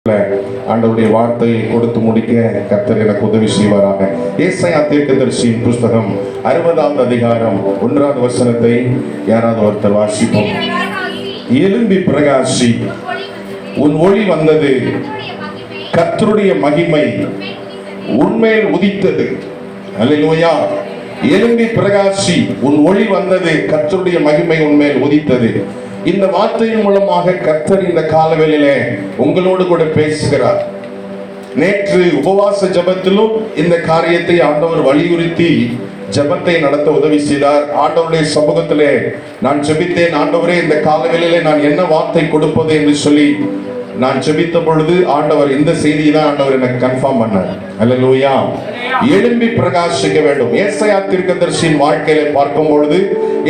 ஆண்டவருடைய வார்த்தையை கொடுத்து முடிக்க கர்த்தர் எனக்கு உதவி செய்வாராக. ஏசாயா தீர்க்கதரிசியின் புஸ்தகம் 60வது அதிகாரம் 1வது வசனத்தை யாராவது ஒருத்தர் வாசிப்போம். எழும்பி பிரகாசி, உன் ஒளி வந்தது, கர்த்தருடைய மகிமை உன்மேல் உதித்தது. அல்லேலூயா. எழும்பி பிரகாசி, உன் ஒளி வந்தது, கர்த்தருடைய மகிமை உன்மேல் உதித்தது. இந்த வார்த்தையின் மூலமாக கர்த்தர் இந்த காலவேளையிலே உங்களோடு கூட பேசுகிறார். நேற்று உபவாச ஜெபத்திலும் இந்த காரியத்தை ஆண்டவர் வலியுறுத்தி ஜெபத்தை நடத்த உதவி செய்தார். ஆண்டவருடைய சமூகத்திலே நான் ஜெபித்தேன், ஆண்டவரே இந்த காலவேளையிலே நான் என்ன வார்த்தை கொடுப்பது என்று சொல்லி நான் ஜெபித்த பொழுது ஆண்டவர் இந்த செய்தியை தான் ஆண்டவர் எனக்கு கன்ஃபார்ம் பண்ணார். அல்லேலூயா. எழும்பி பிரகாசிக்க வேண்டும். ஏசாயா தீர்க்கதரிசியின் வாழ்க்கையில பார்க்கும் பொழுது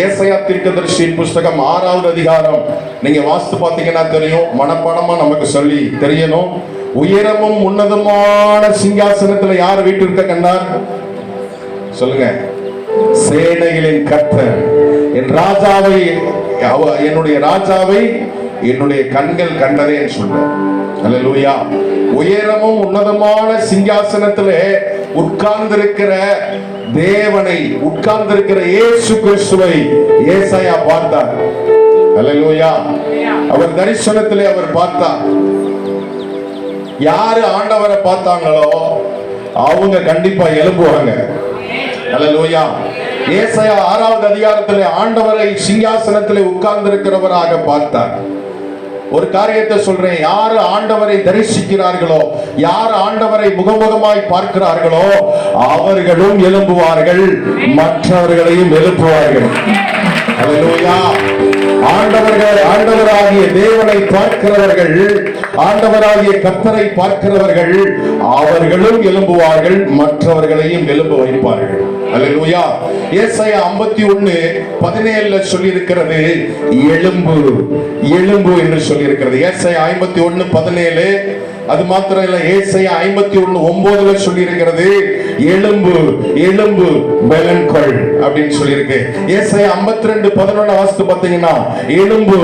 ஏசாயா தீர்க்கதரிசியின் புஸ்தகம் 6வது அதிகாரம் நீங்க வாசித்து பார்த்தீங்கன்னா தெரியும், மனப்பாடமா நமக்கு சொல்லி தெரியணும். உயரமும் உன்னதமான சிங்காசனத்துல யார் வீட்டிற்க கண்டார் சொல்லுங்க? சேனைகளின் கர்த்தர் என் ராஜாவை, என்னுடைய ராஜாவை என்னுடைய கண்கள் கண்டதே என்று சொல்றார். அல்லேலூயா. உயரமும் உன்னதமான சிங்காசனத்திலே உட்கார்ந்திருக்கிற தேவனை, உட்கார்ந்திருக்கிற இயேசு கிறிஸ்துவை ஏசாயா பார்த்தார். அல்லேலூயா. அவர் தரிசனத்திலே அவர் பார்த்தார். யாரு ஆண்டவரை பார்த்தாங்களோ அவங்க கண்டிப்பா எழும்புவாங்க. அல்லேலூயா. ஏசாயா 6வது அதிகாரத்திலே ஆண்டவரை சிங்காசனத்திலே உட்கார்ந்திருக்கிறவராக பார்த்தார். ஒரு காரியத்தை சொல்றேன், யாரு ஆண்டவரை தரிசிக்கிறார்களோ, யார் ஆண்டவரை முகமுகமாய் பார்க்கிறார்களோ அவர்களும் எழும்புவார்கள், மற்றவர்களையும் எழுப்புவார்கள். அல்லேலூயா. ஆண்டவராகிய தேவனை பார்க்கிறவர்கள், ஆண்டவராகிய கர்த்தரை பார்க்கிறவர்கள் அவர்களும் எழும்புவார்கள், மற்றவர்களையும் எழும்ப வைப்பார்கள். அல்லேலூயா. ஏசாயா 51:17 சொல்லி இருக்கிறது எழும்பு, எழும்பு என்று சொல்லி இருக்கிறது. ஏசாயா 51:17. அது மாத்திரம் இல்ல, ஏசாயா 51:9 சொல்லி இருக்கிறது எழும்பு, எழும்பு, பலன் கொள் அப்படின்னு சொல்லி இருக்கு. ஏசாயா 52:11 வாசித்து பார்த்தீங்கன்னா எழும்பு,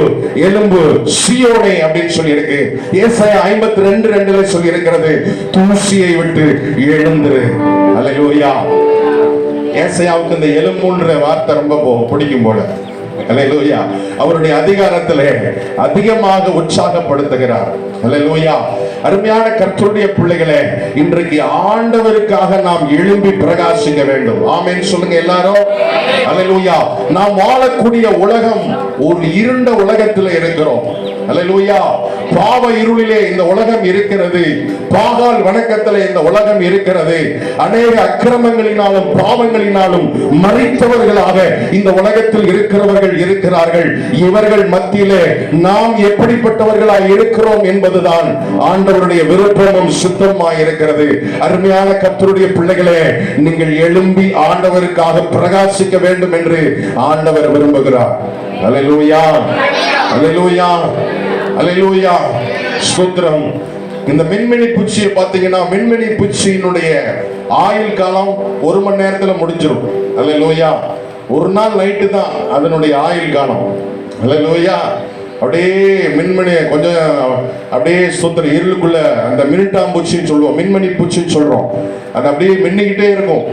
எழும்பு சீயோனே அப்படின்னு சொல்லி இருக்கு. ஏசாயா 52:2 சொல்லி இருக்கிறது தூசியை விட்டு எழுந்துரு. அல்லேலூயா. ஏசாயாவுக்கு இந்த எலும்புன்ற வார்த்தை ரொம்ப பிடிக்கும் போல. அல்லேலூயா. அவருடைய அதிகாரத்திலே அதிகமாக உற்சாகப்படுத்துகிறார். அல்லேலூயா. அருமையான கர்த்தருடைய பிள்ளைகளே, இன்றைக்கு ஆண்டவருக்காக நாம் எழும்பி பிரகாசிக்க வேண்டும். ஆமென் சொல்லுங்க எல்லாரும். அல்லேலூயா. நாம் வாழக்கூடிய உலகம் ஒரு இருண்ட உலகத்தில் இருக்கிறோம். அல்லேலூயா. பாவ இருளிலே இந்த உலகம் இருக்கிறது. பாகால் வணக்கத்திலே இந்த உலகம் இருக்கிறது. அநேக அக்கிரமங்களினாலும் பாவங்களினாலும் மரித்தவர்களாக இந்த உலகத்தில் இருக்கிறவர்கள் இருக்கிறார்கள். இவர்கள் மத்தியிலே நாம் எப்படிப்பட்டவர்களாய் இருக்கிறோம் என்பதுதான் ஆண்டவருடைய விருப்பமும் சுத்தமாய் இருக்கிறது. அருமையான கர்த்தருடைய பிள்ளைகளே, நீங்கள் எழும்பி ஆண்டவருக்காக பிரகாசிக்க வேண்டும் என்று ஆண்டவர் விரும்புகிறார். அல்லேலூயா. அல்லேலூயா. அல்லேலூயா. ஸ்தோத்திரம். இந்த மின்மினி பூச்சியை பார்த்தீங்கன்னா, மின்மினி பூச்சியினுடைய ஆயுள் காலம் 1 மணி நேரத்துல முடிஞ்சிடும். அல்லேலூயா. ஒரு நாள் நைட்டு தான் அதனுடைய ஆயுள் காலம். அல்லேலூயா. அப்படியே மின்மணி கொஞ்சம் அப்படியே சுத்துற இருளுக்குள்ள அந்த மின்னிட்டாம்பூச்சின்னு சொல்லுவோம், மின்மணி பூச்சின்னு சொல்றோம். அது அப்படியே மின்னிக்கிட்டே இருக்கும்.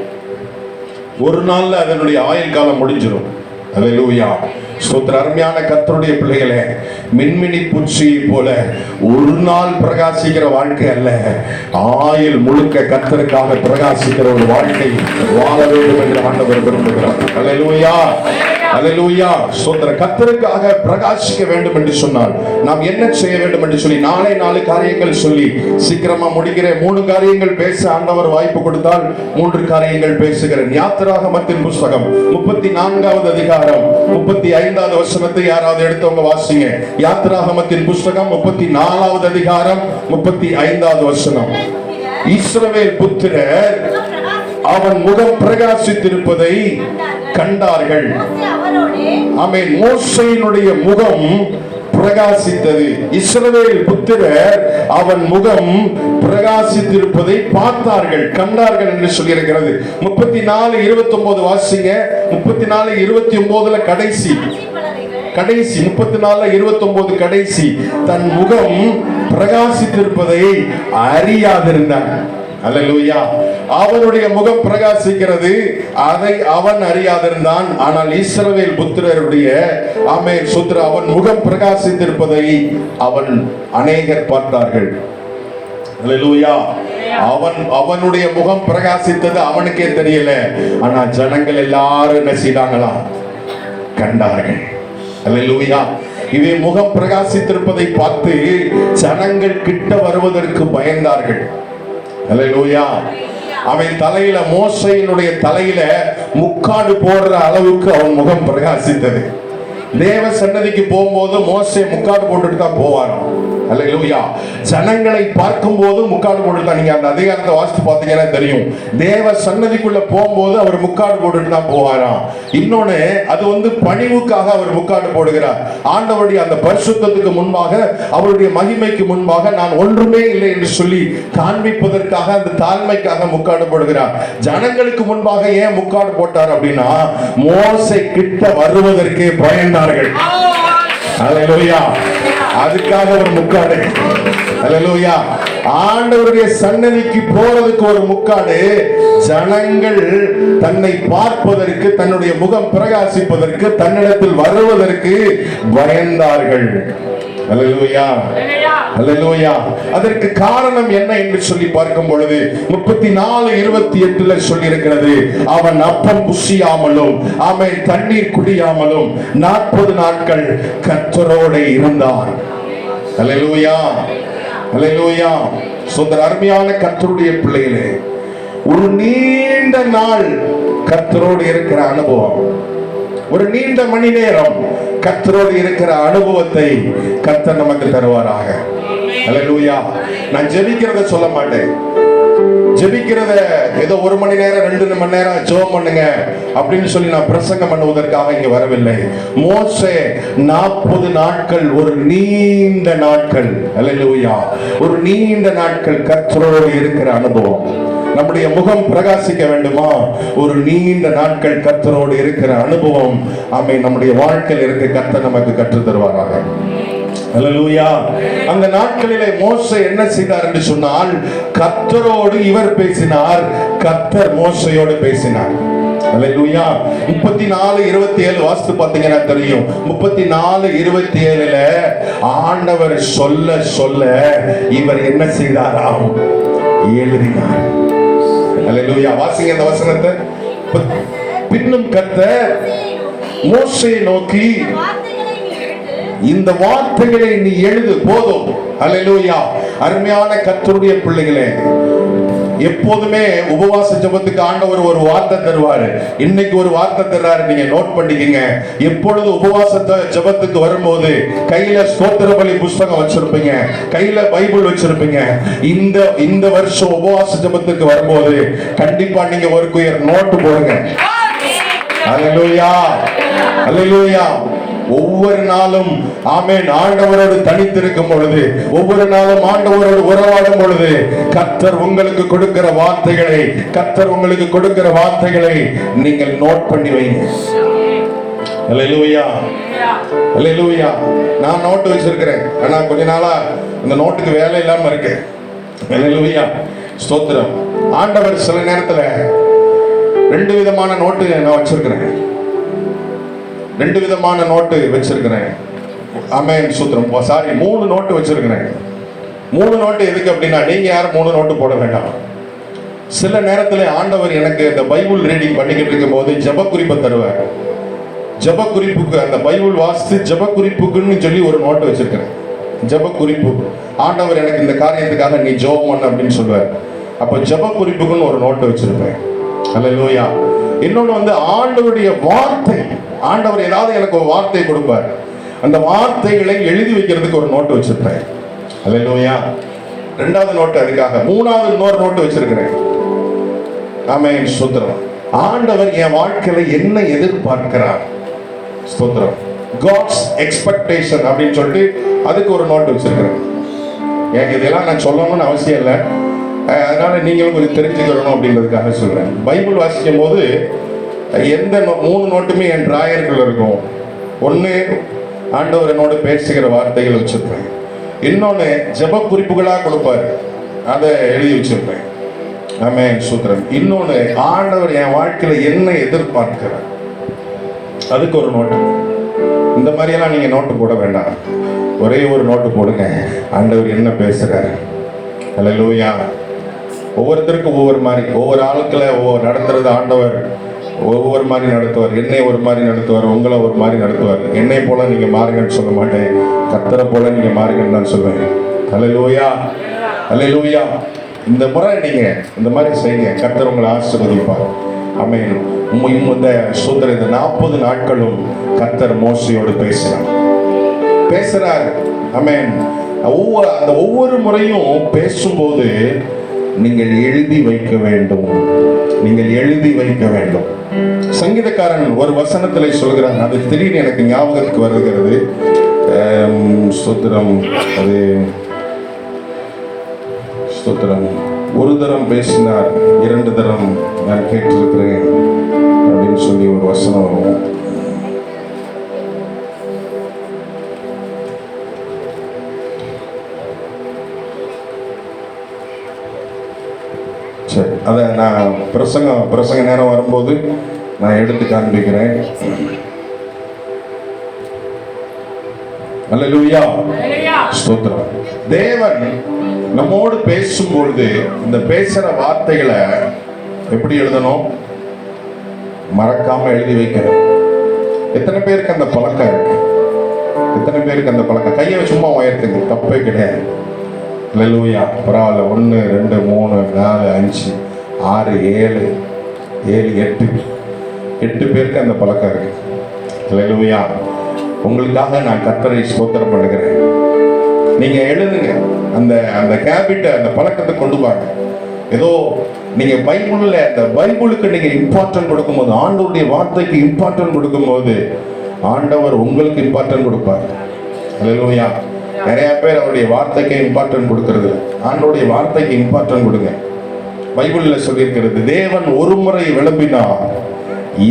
ஒரு நாள்ல அதனுடைய ஆயுள் காலம் முடிஞ்சிடும். அல்லேலூயா. ஸ்தோத்திரம். அருமையான கர்த்தருடைய பிள்ளைகளே, மின்மினி பூச்சியை போல ஒரு நாள் பிரகாசிக்கிற வாழ்க்கை அல்ல, ஆயுள் முழுக்க கர்த்தருக்காக பிரகாசிக்கிற ஒரு வாழ்க்கை வாழ வேண்டும் என்று ஆண்டவர் விரும்புகிறார். அல்லேலூயா. அல்லேலூயா. ஸ்தோத்திரம். கர்த்தருக்காக பிரகாசிக்க வேண்டும் என்று சொன்னால் நாம் என்ன செய்ய வேண்டும் என்று சொல்லி 4 காரியங்கள் சொல்லி சீக்கிரமா முடிக்கிறேன். 3 காரியங்கள் பேச ஆண்டவர் வாய்ப்பு கொடுத்தால் 3 காரியங்கள் பேசுகிறேன். யாத்திராகமத்தின் புஸ்தகம் 34வது அதிகாரம் 35வது வசனத்தை யாராவது எடுத்தவங்க வாசிங்க. யாத்திராகமத்தின் புஸ்தகம் 34வது அதிகாரம் 35வது வசனம். இஸ்ரவேல் புத்திரர் அவன் முகம் பிரகாசித்திருப்பதை கண்டார்கள். ஆமென். மோசேயினுடைய முகம் பிரகாசித்தது. இஸ்ரவேல் புத்திரர் அவன் முகம் பிரகாசித்திருப்பதை பார்த்தார்கள், கண்டார்கள் என்று சொல்லி இருக்கிறது. 34:29 வாசிங்க. 34:29 கடைசி 34:29 கடைசி. தன் முகம் பிரகாசித்திருப்பதை அறியாதிருந்தான். அல்லேலூயா. அவனுடைய முகம் பிரகாசிக்கிறது, அதை அவன் அறியாதிருந்தான். ஆனால் இஸ்ரவேல் புத்திரருடைய ஆமென் சுத்திர அவன் முகம் பிரகாசித்திருப்பதை அவன் அநேகர் பார்த்தார்கள். அல்லேலூயா. அவனுடைய முகம் பிரகாசித்தது அவனுக்கே தெரியல, ஆனா ஜனங்கள் எல்லாரும் என்ன செய்தாங்களாம்? கண்டார்கள். அல்லேலூயா. இவன் முகம் பிரகாசித்திருப்பதை பார்த்து ஜனங்கள் கிட்ட வருவதற்கு பயந்தார்கள். அல்லேலூயா. அவன் தலையில, மோசேயினுடைய தலையில முக்காடு போடுற அளவுக்கு அவன் முகம் பிரகாசித்தது. தேவ சன்னதிக்கு போகும்போது மோசே முக்காடு போட்டுட்டு தான் போவாராம். அல்லேலூயா. ஜனங்களை பார்க்கும் போது முக்காடு போட்டு தான், நீங்க அந்த அதிகாரத்தை வாசித்து பார்த்தீங்கன்னா தெரியும். தேவ சன்னதிக்குள்ள போகும்போது அவர் முக்காடு போட்டுட்டு தான் போவாராம். இன்னொன்னு, அது பணிவுக்காக அவர் முக்காடு போடுகிறார். ஆண்டவருடைய அந்த பரிசுத்தத்துக்கு முன்பாக, அவருடைய மகிமைக்கு முன்பாக நான் ஒன்றுமே இல்லை என்று சொல்லி காண்பிப்பதற்காக, அந்த தாழ்மைக்காக முக்காடு போடுகிறார். ஜனங்களுக்கு முன்பாக ஏன் முக்காடு போட்டார் அப்படின்னா, மோசே கிட்ட வருவதற்கே பயந்தார்கள். அல்லேலூயா. அதுக்காக ஒரு முக்காடு. அல்லேலூயா. ஆண்டவருடைய சன்னதிக்கு போறதுக்கு ஒரு முக்காடு. ஜனங்கள் தன்னை பார்ப்பதற்கு, தன்னுடைய முகம் பிரகாசிப்பதற்கு, தன்னிடத்தில் வருவதற்கு பயந்தார்கள். அல்லேலூயா. அல்லேலூயா. அதற்கு காரணம் என்ன என்று சொல்லி பார்க்கும் பொழுது 34:28 சொல்லி இருக்கிறது, அவன் அப்பம் புசியாமலும் அவன் தண்ணீர் குடியாமலும் 40 நாட்கள் கர்த்தரோடு இருந்தான். அல்லேலூயா. அல்லேலூயா. சுந்தர அருமையான கர்த்தருடைய பிள்ளைகளே, ஒரு நீண்ட நாள் கர்த்தரோடு இருக்கிற அனுபவம், ஒரு நீண்ட மணி நேரம் கர்த்தரோடு இருக்கிற அனுபவத்தை கர்த்தர் நமக்கு தருவாராக. அல்லேலூயா. நான் ஜெபிக்கிறத சொல்ல மாட்டேன். ஜெபிக்கிறத ஏதோ 1 மணி நேரம் 2 மணி நேரம் ஜெபம் பண்ணுங்க அப்படின்னு சொல்லி நான் பிரசங்கம் பண்ணுவதற்காக இங்க வரவில்லை. மோசே 40 நாட்கள், ஒரு நீண்ட நாட்கள். அல்லேலூயா. ஒரு நீண்ட நாட்கள் கர்த்தரோடு இருக்கிற அனுபவம். நம்முடைய முகம் பிரகாசிக்க வேண்டுமா? ஒரு நீண்ட நாட்கள் கர்த்தரோடு இருக்கிற அனுபவம் ஆமென் நம்முடைய வாழ்க்கையில் இருக்க கர்த்தர் நமக்கு கற்றுத் தருவாராக. அல்லேலூயா. அந்த நாட்களிலே மோசே என்ன செய்தார் என்று சொன்னால், கர்த்தரோடு இவர் பேசினார், கர்த்தர் மோசேயோடு பேசினார். அல்லேலூயா. 34:27 வாசித்து பார்த்தீங்கன்னா தெரியும். 34:27 ஆண்டவர் சொல்ல சொல்ல இவர் என்ன செய்தாராம்? எழுதினார். அல்லேலூயா. வாசிங்க அந்த வசனத்தை. பின்னும் கர்த்தர் மோசேயை நோக்கி, இந்த வார்த்தைகளை நீ எழுது, போதும். அல்லேலூயா. அருமையான கர்த்தருடைய பிள்ளைகளே, எப்போதுமே உபவாச ஜெபத்துக்கு ஆண்டவர் ஒரு வார்த்தை தருவாரு. இன்னைக்கு ஒரு வார்த்தை தர்றாரு, நீங்க நோட் பண்ணிக்கங்க. எப்பொழுது உபவாச ஜெபத்துக்கு வரும்போது கையில ஸ்தோத்திர பலி புஸ்தகம் வச்சிருப்பீங்க, கையில பைபிள் வச்சிருப்பீங்க. இந்த வருஷம் உபவாச ஜெபத்துக்கு வரும்போது கண்டிப்பா நீங்க ஒரு நோட்டு போடுங்க. அல்லேலூயா. அல்லேலூயா. ஒவ்வொரு நாளும் ஆமென் ஆண்டவரோடு தனித்திருக்கும் பொழுது, ஒவ்வொரு நாளும் ஆண்டவரோடு உறவாடும் பொழுது கர்த்தர் உங்களுக்கு கொடுக்கிற வார்த்தைகளை, கர்த்தர் உங்களுக்கு கொடுக்கிற வார்த்தைகளை நீங்கள் நோட் பண்ணி வைங்க. அல்லேலூயா. அல்லேலூயா. நான் நோட்டு வச்சிருக்கிறேன், ஆனா கொஞ்ச நாளா இந்த நோட்டுக்கு வேலை இல்லாம இருக்கு. அல்லேலூயா. ஸ்தோத்திரம். ஆண்டவர் சில நேரத்துல 2 விதமான நோட்டு நான் வச்சிருக்கிறேன். 2 விதமான நோட்டு வச்சிருக்கிறேன். ஆமென் சூத்திரம். சாரி, 3 நோட்டு வச்சிருக்கிறேன். 3 நோட்டு எதுக்கு அப்படின்னா, நீங்க யாரும் 3 நோட்டு போட வேண்டாம். சில நேரத்தில் ஆண்டவர் எனக்கு இந்த பைபிள் ரீடிங் பண்ணிக்கிட்டு இருக்கும் போது ஜெப குறிப்பை தருவார். ஜெப குறிப்புக்கு, அந்த பைபிள் வாசித்து ஜெப குறிப்புக்குன்னு சொல்லி ஒரு நோட்டு வச்சிருக்கிறேன். ஜெப குறிப்பு, ஆண்டவர் எனக்கு இந்த காரியத்துக்காக நீ ஜெபம் பண்ணு அப்படின்னு சொல்லுவார். அப்போ ஜெப குறிப்புக்குன்னு ஒரு நோட்டு வச்சிருப்பேன். அல்லேலூயா. இன்னொன்று ஆண்டவருடைய வார்த்தை, ஆண்டவர் ஏதாவது எனக்கு ஒரு வார்த்தை கொடுப்பார், அந்த வார்த்தைகளை எழுதி வைக்கிறதுக்கு ஒரு நோட்டு வச்சிருப்பேன். அல்லேலூயா. 2வது நோட்டு அதுக்காக. 3வது இன்னொரு நோட்டு வச்சிருக்கிறேன். ஆமென் ஸ்தோத்திரம். ஆண்டவர் என் வாழ்க்கையில என்ன எதிர்பார்க்கிறார்? ஸ்தோத்திரம். God's expectation அப்படின்னு சொல்லிட்டு அதுக்கு ஒரு நோட்டு வச்சிருக்கிறேன். எனக்கு இதெல்லாம் நான் சொல்லணும்னு அவசியம் இல்லை, அதனால நீங்களும் கொஞ்சம் தெரிஞ்சுக்கிறணும் அப்படின்றதுக்காக சொல்றேன். பைபிள் வாசிக்கும் போது எந்த 3 நோட்டுமே என் டிராயர்கள் இருக்கும். 1 ஆண்டவர் என்னோட பேசுகிற வார்த்தைகள் வச்சிருப்பேன். இன்னொன்னு ஜெப குறிப்புகளா கொடுப்பாரு, அதை எழுதி வச்சிருப்பேன். ஆமென், சூத்திரம். இன்னொன்னு, ஆண்டவர் என் வாழ்க்கையில என்ன எதிர்பார்க்கிறார், அதுக்கு ஒரு நோட்டு. இந்த மாதிரியெல்லாம் நீங்க நோட்டு போட வேண்டாம், ஒரே ஒரு நோட்டு போடுங்க. ஆண்டவர் என்ன பேசுறாரு. அல்லேலூயா. ஒவ்வொருத்தருக்கும் ஒவ்வொரு மாதிரி, ஒவ்வொரு ஆளுக்களை நடத்துறது ஆண்டவர் ஒவ்வொரு மாதிரி நடத்துவார். என்னை ஒரு மாதிரி நடத்துவார், உங்களை ஒரு மாதிரி நடத்துவார். என்னை போல நீங்க மாறுங்கன்னு சொல்ல மாட்டேன், கர்த்தரை போல நீங்க மாறுங்கன்னு தான் சொல்லுவேன். அல்லேலூயா, அல்லேலூயா. இந்த முறை நீங்க இந்த மாதிரி செய்யுங்க, கர்த்தர் உங்களை ஆசீர்வதிப்பார். ஆமென். இந்த சூத்திர இந்த 40 நாட்களும் கர்த்தர் மோசேயோடு பேசுறார். ஆமென். அந்த ஒவ்வொரு முறையும் பேசும்போது நீங்கள் எழுதி வைக்க வேண்டும், நீங்கள் எழுதி வைக்க வேண்டும். சங்கீதக்காரன் ஒரு வசனத்திலே சொல்கிறான், அது திடீர்னு எனக்கு ஞாபகத்துக்கு வருகிறது. ஸ்தோத்திரம். அது ஸ்தோத்திரம். ஒரு தரம் பேசினார், 2 தரம் நான் கேட்டிருக்கிறேன் அப்படின்னு சொல்லி ஒரு வசனம் வரும். சரி, அதை நான் பிரசங்க நேரம் வரும்போது நான் எடுத்து காண்பிக்கிறேன். அல்லேலூயா, ஸ்தோத்திரம். தேவன் நம்மோடு பேசும்பொழுது இந்த பேசுற வார்த்தைகளை எப்படி எழுதணும்? மறக்காம எழுதி வைக்கணும். எத்தனை பேருக்கு அந்த பழக்கம் இருக்கு? எத்தனை பேருக்கு அந்த பழக்கம்? கையை சும்மா உயர்த்துங்க, தப்பே கிடையாது. அல்லேலூயா, பரவாயில்ல. 1 2 3 4 5 6 7 8 பேருக்கு அந்த பழக்கம் இருக்கு. அல்லேலூயா. உங்களுக்காக நான் கர்த்தரை ஸ்தோத்திரம் பண்ணுகிறேன். நீங்க எழுதுங்க, அந்த அந்த ஹேபிட்டை, அந்த பழக்கத்தை கொண்டு வாங்க. ஏதோ நீங்க பைபிள்ல அந்த பைபிளுக்கு நீங்க இம்பார்ட்டன்ட் கொடுக்கும்போது, ஆண்டவருடைய வார்த்தைக்கு இம்பார்ட்டன்ட் கொடுக்கும்போது, ஆண்டவர் உங்களுக்கு இம்பார்ட்டன்ட் கொடுப்பார். அல்லேலூயா. நிறைய பேர் அவருடைய வார்த்தைக்கு இம்பார்ட்டன்ட் கொடுக்கிறது. ஆண்டவருடைய வார்த்தைக்கு இம்பார்ட்டன்ட் கொடுங்க. பைபிள்ல சொல்லியிருக்கிறது, தேவன் ஒரு முறை விளம்பினார்,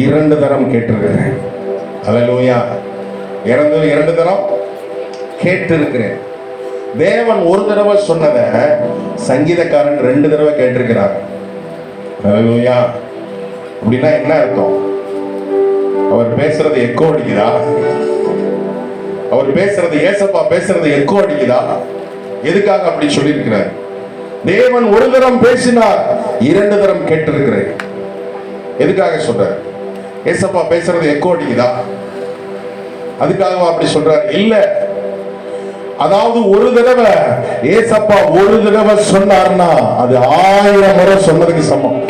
2 தரம் கேட்டிருக்கிறேன். அல்லேலூயா. 2 தரம் கேட்டிருக்கிறேன். தேவன் ஒரு தடவை சொன்னதை சங்கீதக்காரன் 2 தடவை கேட்டிருக்கிறார். அல்லேலூயா. அப்படின்னா என்ன அர்த்தம்? அவர் பேசுறது எக்கோ அடிக்குதா? அவர் பேசுறது, ஏசப்பா பேசுறது எக்கோ அடிக்குதா? எதுக்காக அப்படி சொல்லியிருக்கிறார்? தேவன் ஒரு தரம் பேசினார், 2 தரம் கேட்டிருக்கிறேன். எதுக்காக சொல்றார்? ஏசப்பா பேசுறது எக்கோ அடிக்குதா? அதுக்காக அப்படி சொல்றார்? இல்ல. அதாவது ஒரு தடவை ஏசப்பா ஒரு தடவை சொன்னார்னா அது 1000 முறை சொன்னதுக்கு சமம்.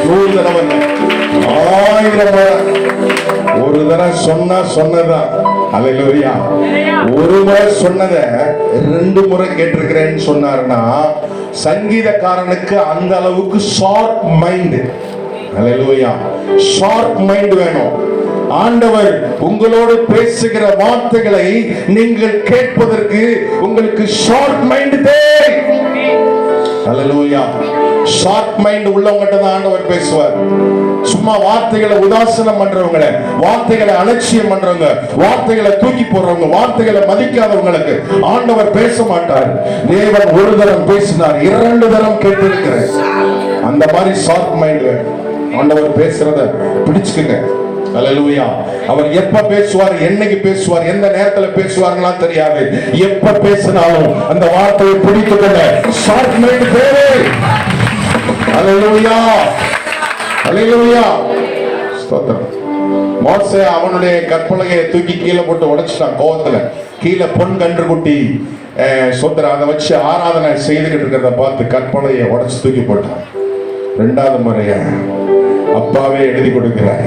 100 தடவை, 1000 முறை. ஒரு தடவை சொன்னதான். அல்லேலூயா. ஒரு முறை சொன்னதை 2 முறை கேட்டிருக்கிறேன்னு சொன்னார்னா சங்கீதக்காரனுக்கு அந்த அளவுக்கு ஷார்ப் மைண்ட். அல்லேலூயா. ஷார்ப் மைண்ட் வேணும். ஆண்டவர் உங்களோடு பேசுகிற வார்த்தைகளை நீங்கள் கேட்பதற்கு உங்களுக்கு ஷார்ப் மைண்ட் தேவை. அல்லேலூயா. ஷார்ப் மைண்ட் உள்ளவங்ககிட்ட தான் ஆண்டவர் பேசுவார். சும்மா வார்த்தைகளை உதாசனம் பண்றவங்க, வார்த்தைகளை அலட்சியம் பண்றவங்க, வார்த்தைகளை தூக்கி போடுறவங்க, வார்த்தைகளை மதிக்காதவங்களுக்கு ஆண்டவர் பேச மாட்டார். தேவன் ஒரு தரம் பேசினார், 2 தரம் கேட்டிருக்கிறேன். அந்த மாதிரி ஷார்ப் மைண்ட் ஆண்டவர் பேசுறத பிடிச்சுக்குங்க. அல்லேலூயா. அவர் எப்ப பேசுவார், என்னைக்கு பேசுவார், எந்த நேரத்துல பேசுவார்னா தெரியாது. எப்ப பேசினாலும் அந்த வார்த்தையை பிடித்துக்கொள்ள ஷார்ப் மைண்ட் தேவை. அல்லேலூயா, அல்லேலூயா. ஸ்தோத்திரம். மோசே அவனுடைய கற்பலகையை தூக்கி கீழே போட்டு உடைச்சிட்டான் கோவத்துல. கீழே பொன் கன்று குட்டி சொந்தரம் அதை வச்சு ஆராதனை செய்துகிட்டு இருக்கிறத பார்த்து கற்பலகையை உடைச்சு தூக்கி போட்டான். 2வது முறையா அப்பாவே எழுதி கொடுக்கிறார்.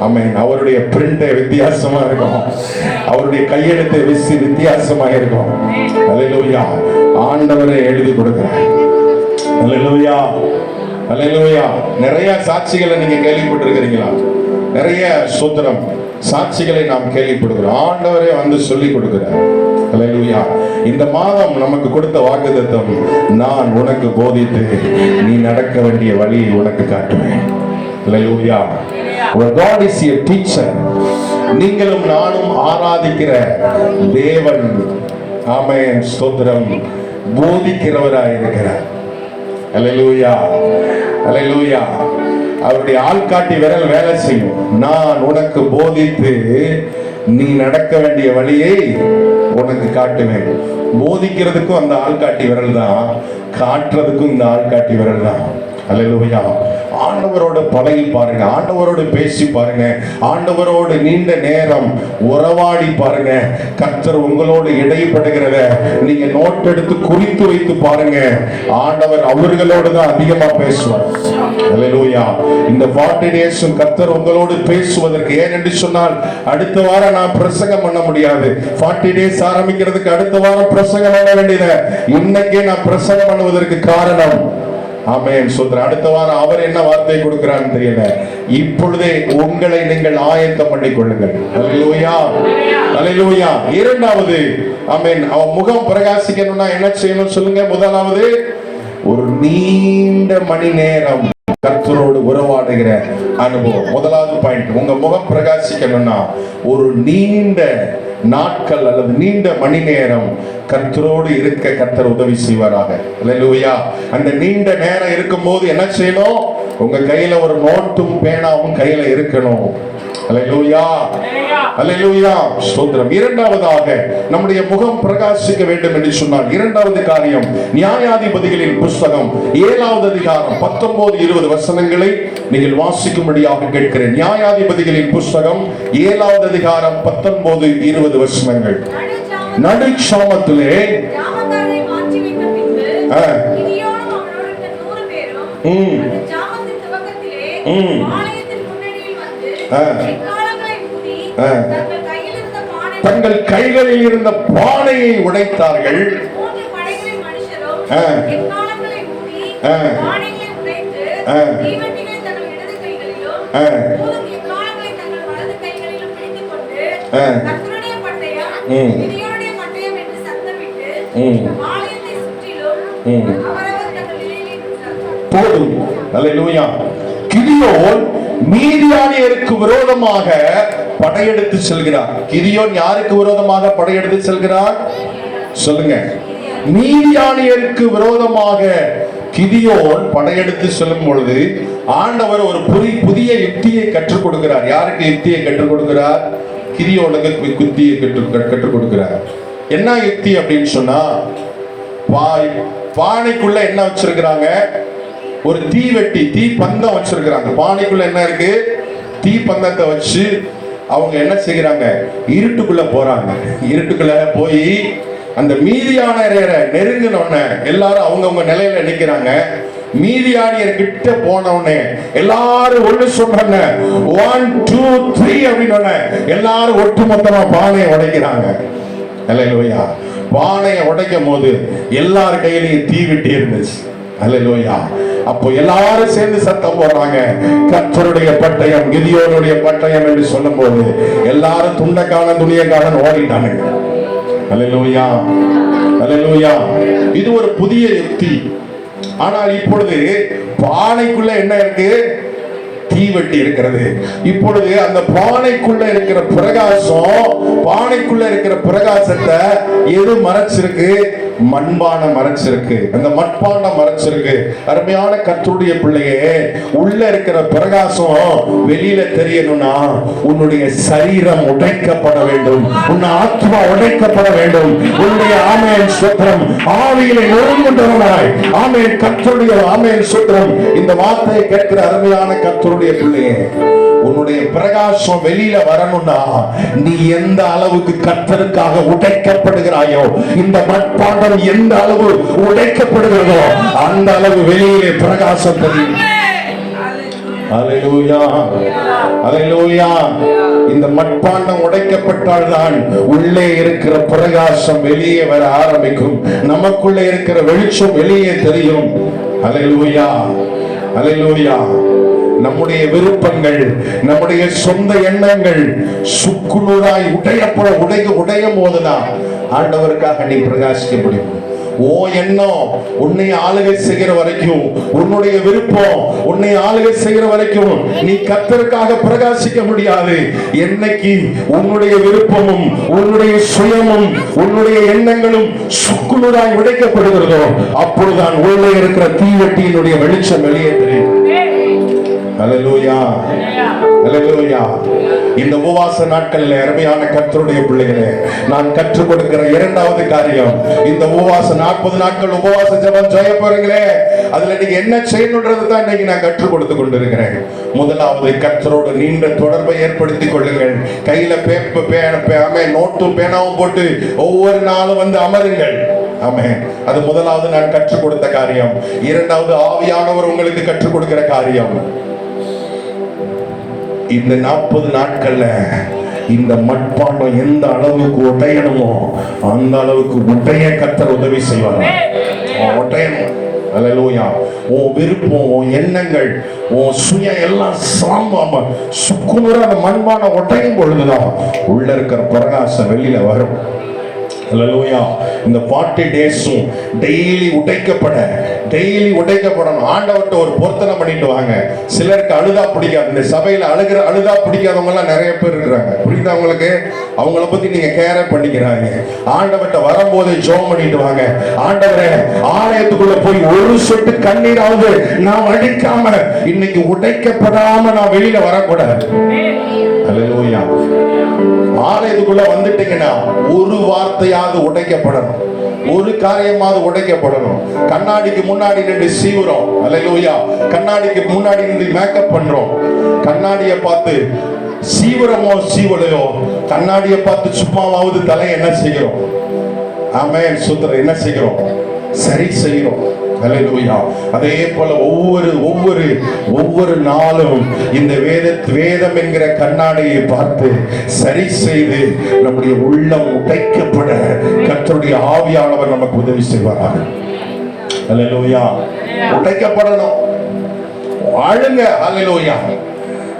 ஆமென். அவருடைய பிரிண்ட் வித்தியாசமா இருக்கும், அவருடைய கையெழுத்து வித்தியாசமா இருக்கும். அல்லேலூயா. ஆண்டவரே எழுதி கொடுக்கிறார். அல்லேலூயா, அல்லேலூயா. நிறைய சாட்சிகளை நீங்க கேள்விப்பட்டிருக்கிறீங்களா? நிறைய ஸ்தோத்திரம் சாட்சிகளை நாம் கேள்விப்படுகிறோம். ஆண்டவரே வந்து சொல்லி கொடுக்கிறார். அல்லேலூயா. இந்த மாதம் நமக்கு கொடுத்த வாக்குத்தத்தம், நான் உனக்கு போதித்து நீ நடக்க வேண்டிய வழியை உனக்கு காட்டுவேன். அல்லேலூயா. Our God is your teacher. நீங்களும் நானும் ஆராதிக்கிற தேவன் ஆமென், ஸ்தோத்திரம். போதிக்கிறவராய் இருக்கிறார். அல்லேலூயா, அல்லேலூயா. அவருடைய ஆள்காட்டி விரல் வேலை செய்யும். நான் உனக்கு போதித்து நீ நடக்க வேண்டிய வழியை உனக்கு காட்டுவேன். போதிக்கிறதுக்கும் அந்த ஆள்காட்டி விரல் தான், காட்டுறதுக்கும் இந்த ஆள்காட்டி விரல் தான். அல்லேலூயா. ஆண்டவரோடு பழகி பாருங்க, ஆண்டவரோடு பேசி பாருங்க, ஆண்டவரோடு நீண்ட நேரம் உறவாடி பாருங்க. கர்த்தர் உங்களோடு இடைப்படுகிறத நீங்க நோட் எடுத்து குறித்து வைத்து பாருங்க. ஆண்டவர் அவர்களோடு தான் அதிகமா பேசுவார். அல்லேலூயா. இந்த 40 days கர்த்தர் உங்களோடு பேசுவதற்கு, ஏனென்று சொன்னால் அடுத்த வாரம் நான் பிரசங்கம் பண்ண முடியாது. 40 days ஆரம்பிக்கிறதுக்கு அடுத்த வாரம் பிரசங்கம் பண்ண வேண்டியது. இன்னைக்கே நான் பிரசங்கம் பண்ணுவதற்கு காரணம், ஆமென், சோதரர், அடுத்த வாரம் அவர் என்ன வார்த்தை கொடுக்கிறான்னு தெரியல. இப்பொழுதே உங்களை நீங்கள் ஆயத்தம் பண்ணிக் கொள்ளுங்கள். அல்லேலூயா, அல்லேலூயா. இரண்டாவது, ஆமென், அவன் முகம் பிரகாசிக்கணும்னா என்ன செய்யணும் சொல்லுங்க? முதலாவது, ஒரு நீண்ட மணி நேரம் கர்த்தரோடு உறவாடுகிற அனுபவம். முதலாவது பாயிண்ட், உங்க முகம் பிரகாசிக்கணும்னா ஒரு நீண்ட நாட்கள் அல்லது நீண்ட மணி நேரம் கர்த்தரோடு இருக்க கர்த்தர் உதவி செய்வாராக. அல்லேலூயா. அந்த நீண்ட நேரம் இருக்கும்போது என்ன செய்யணும்? உங்க கையில ஒரு நோட்டும் பேனாவும் கையில இருக்கணும். அல்லேலூயா, அல்லேலூயா, ஸ்தோத்திரம். இரண்டாவதாக, நம்முடைய முகம் பிரகாசிக்க வேண்டும் என்று சொன்னால் இரண்டாவது காரியம், நியாயாதிபதிகளின் புஸ்தகம் 7வது அதிகாரம் 19-20 வசனங்களை நீங்கள் வாசிக்கும்படியாக கேட்கிறேன். நியாயாதிபதிகளின் புஸ்தகம் 7வது அதிகாரம் 19-20 வசனங்கள். நடுச்சாமத்திலே தங்கள் கைகளில் இருந்த பானையை உடைத்தார்கள். போதும். அல்லேலூயா. கிதியோன் மீதியானியருக்கு விரோதமாக படையெடுத்து செல்கிறார். கிதியோன் யாருக்கு விரோதமாக படையெடுத்து செல்கிறார் சொல்லுங்க? மீதியானியருக்கு விரோதமாக கிதியோன் படையெடுத்து செல்லும் பொழுது ஆண்டவர் ஒரு புதிய யுக்தியை கற்றுக் கொடுக்கிறார். யாருக்கு யுக்தியை கற்றுக் கொடுக்கிறார்? கிதியோனுக்கு யுக்தியை கற்றுக் கொடுக்கிறார். என்ன யுக்தி அப்படின்னு சொன்னா, பானைக்குள்ள என்ன வச்சிருக்கிறாங்க? ஒரு தீவெட்டி, தீ பந்தம் வச்சிருக்கிறாங்க. பானைக்குள்ள என்ன இருக்கு? தீ பந்தத்தை வச்சு அவங்க என்ன செய்யறாங்க? இருட்டுக்குள்ள போறாங்க. இருட்டுக்குள்ள போய் அந்த மீதியானியரை நெருங்கினோடனே எல்லாரும் அவங்கவுங்க நிலையில நிக்கிறாங்க. மீதியானியர் கிட்ட போனவனே எல்லாரும் ஒண்ணு சொல்றாங்க, 1 2 3 அப்படின்னு எல்லாரும் ஒட்டுமொத்தமா பானையை உடைக்கிறாங்க. அல்லேலூயா. பானையை உடைக்கும் போது எல்லார் கையிலையும் தீ விட்டு இருந்துச்சு. அல்லேலூயா. அப்போ எல்லாரும் சேர்ந்து சத்தம் போடுறாங்க, கர்த்தருடைய பட்டயம், கிதியோனுடைய பட்டயம் என்று சொல்லும் போது எல்லாரும் துண்டக்காரன் துணியக்காரன் ஓடிட்டாங்க. அல்லேலூயா, அல்லேலூயா. இது ஒரு புதிய யுக்தி. ஆனால் இப்பொழுது பானைக்குள்ள என்ன இருக்கு? தீவெட்டி இருக்கிறது. இப்பொழுது அந்த பானைக்குள்ள இருக்கிற பிரகாசம், பானைக்குள்ள இருக்கிற பிரகாசத்தை எது மறைச்சிருக்கு? மண்பானை மறைச்சிருக்கு. அந்த மண்பானை மறைச்சிருக்கு. அருமையான கர்த்தருடைய பிள்ளையே, உள்ள இருக்கிற பிரகாசம் வெளியில தெரியணும்னா உன்னுடைய சரீரம் உடைக்கப்பட வேண்டும், உன் ஆத்மா உடைக்கப்பட வேண்டும். உன்னுடைய ஆமென் ஸ்தோத்திரம் ஆவியிலே நொறுங்குண்டவனாய், ஆமென் கர்த்தருடைய ஆமென் ஸ்தோத்திரம். இந்த வார்த்தையை கேட்கிற அருமையான கர்த்தருடைய பிள்ளையே, உன்னுடைய பிரகாசம் வெளியில வரணும்னா நீ எந்த அளவுக்கு கர்த்தருக்காக உடைக்கப்படுகிறாயோ, இந்த மட்பாண்டம் எந்த அளவு உடைக்கப்படுகிறதோ அந்த அளவு வெளியிலே பிரகாசம் தெரியும். அல்லேலூயா, அல்லேலூயா. இந்த மட்பாண்டம் உடைக்கப்பட்டால்தான் உள்ளே இருக்கிற பிரகாசம் வெளியே வர ஆரம்பிக்கும். நமக்குள்ளே இருக்கிற வெளிச்சம் வெளியே தெரியும். அல்லேலூயா, அல்லேலூயா. நம்முடைய விருப்பங்கள், நம்முடைய சொந்த எண்ணங்கள் சுக்குநூறாய் உடையும் போதுதான் ஆண்டவருக்காக நீ பிரகாசிக்க முடியும். ஓ எண்ணம் உன்னை ஆளுகை செய்கிற வரைக்கும், உன்னுடைய விருப்பம் உன்னை ஆளுகை செய்கிற வரைக்கும் நீ கர்த்தருக்காக பிரகாசிக்க முடியாது. என்னைக்கு உன்னுடைய விருப்பமும் உன்னுடைய சுயமும் உன்னுடைய எண்ணங்களும் சுக்குநூறாய் உடைக்கப்படுகிறதோ அப்பொழுதுதான் உள்ளே இருக்கிற தீவெட்டியினுடைய வெளிச்சம் வெளியே தெரியும். ஹல்லேலூயா, ஹல்லேலூயா. இந்த உபவாச நாட்களில் அருமையான கர்த்தருடைய பிள்ளைகளே, நான் கற்றுக் கொடுக்கிற இரண்டாவது காரியம், இந்த உபவாச 40 நாட்கள் உபவாச ஜெபம் செய்ய போறீங்களே, அதுல நீங்க என்ன செய்யணும்ன்றது தான் இன்னைக்கு நான் கற்றுக் கொடுத்து கொண்டிருக்கிறேன். முதலாவது, கர்த்தரோடு நீண்ட தொடர்பை ஏற்படுத்திக் கொள்ளுங்கள். கையில நோட்டும் பேனாவும் போட்டு ஒவ்வொரு நாளும் வந்து அமருங்கள். ஆமென். அது முதலாவது நான் கற்றுக் கொடுத்த காரியம். இரண்டாவது, ஆவியானவர் உங்களுக்கு கற்றுக் கொடுக்கிற காரியம். இந்த 40 நாட்கள்ல இந்த மட்பாண்டம் எந்த அளவுக்கு உடையணுமோ அந்த அளவுக்கு உடைய கர்த்தர் உதவி செய்வார். உடையணும். ஹல்லேலூயா. உன் விருப்பம், உன் எண்ணங்கள், உன் சுய எல்லாம் சாம்பாம சுக்குநூறா அந்த மண்பாண்டம் உடையும் பொழுதுதான் உள்ள இருக்கிற பிரகாசம் வெளியில வரும். ஹல்லேலூயா. இந்த 40 டேஸும் டெய்லி உடைக்கப்படணும். ஆண்டவர்கிட்ட ஒரு பொருத்தனை பண்ணிட்டு வாங்க. சிலருக்கு அழுதா பிடிக்காது. இந்த சபையில அழுதா பிடிக்காதவங்க எல்லாம் நிறைய பேர் இருக்கிறாங்க. புரியுதா உங்களுக்கு? அவங்கள பத்தி நீங்க கேரே பண்ணிக்கிறாங்க. ஆண்டவர்கிட்ட வரும்போது ஜெபம் பண்ணிட்டு வாங்க. ஆண்டவரே, ஆலயத்துக்குள்ள போய் ஒரு சொட்டு கண்ணீராவது நான் அடிக்காம, இன்னைக்கு உடைக்கப்படாம நான் வெளியில வரக்கூடாது. ஹல்லேலூயா. ஆலயத்துக்குள்ள வந்துட்டீங்கன்னா ஒரு வார்த்தையாவது உடைக்கப்படணும், ஒரு காரியமாவது உடைக்கப்படணும். கண்ணாடிக்கு முன்னாடி நின்று சீவுறோம். ஹல்லேலூயா. கண்ணாடிக்கு முன்னாடி நின்று மேக்கப் பண்றோம். கண்ணாடியை பார்த்து சீவுறமோ சீவலையோ, கண்ணாடியை பார்த்து சும்மாவாவது தலை என்ன செய்கிறோம்? ஆமென். சுத்தம் என்ன செய்கிறோம்? சரி செய்கிறோம். ஹல்லேலூயா. அதே போல ஒவ்வொரு நாளும் இந்த வேதம் என்கிற கண்ணாடியை பார்த்து சரி செய்து நம்முடைய உள்ளம் உடைக்கப்பட கர்த்தருடைய ஆவியானவர் நமக்கு உதவி செய்வார். ஹல்லேலூயா. உடைக்கப்படணும். அழுங்க. ஹல்லேலூயா.